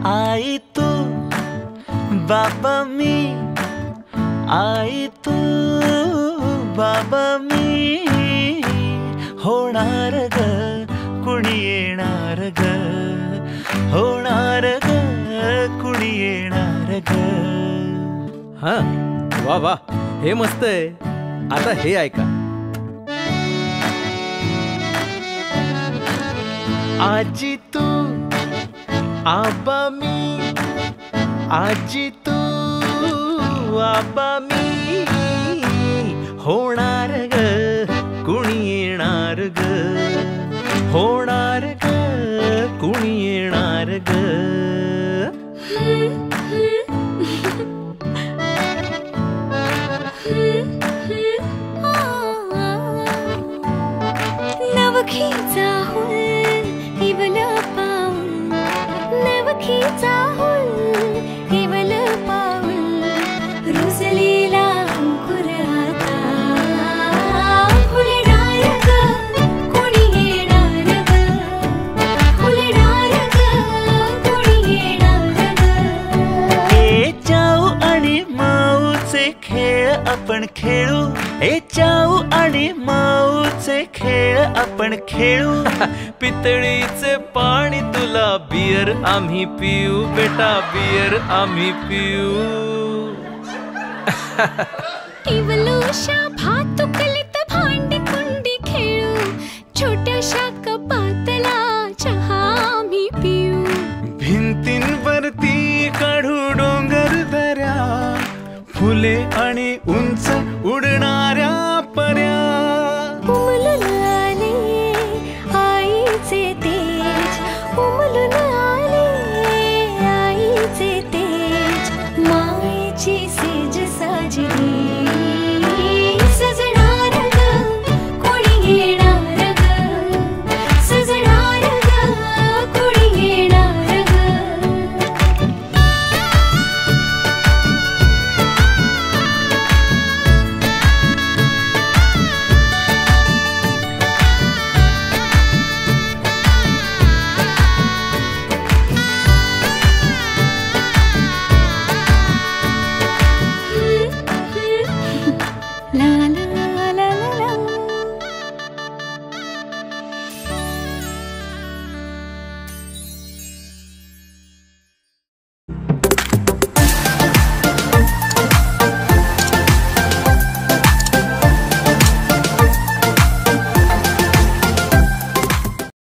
आई तू बाबा मी, आई तू बाबा मी, होणार ग कुणी येणार ग, होणार ग कुणी येणार ग. हा वा वा, हे मस्त आहे. आता हे ऐका. आजी तू आबा मी, आजी तू आबा मी, होणार ग कुणी येणार ग, होणार ग कुणी येणार ग. नवखीचा हुल इवल पाऊल, नवखीचा हुल इवल पाऊल, रुजलेला अंकुर आता फुलणार ग कोणी येणार ग, फुलणार ग कोणी येणार ग. ए चाऊ आणि माऊचे खेळ आपण खेळू, ए चाऊ आणि माऊचे खेळ आपण खेळू. पितळीचे पाणी तुला, बियर आम्ही पिऊ बेटा, बियर आम्ही पिऊ. इवलूशा भातुकलीत भांडी कुंडी खेळू, छोट्याशा कपातला चहा आम्ही पिऊ. भिंतींवरती काढू डोंगर दऱ्या, फुले आणि उंच उडणाऱ्या पर्या. उमलून आले आईचे तेज, उमलून आले आईचे तेज, मायेची सेज साजली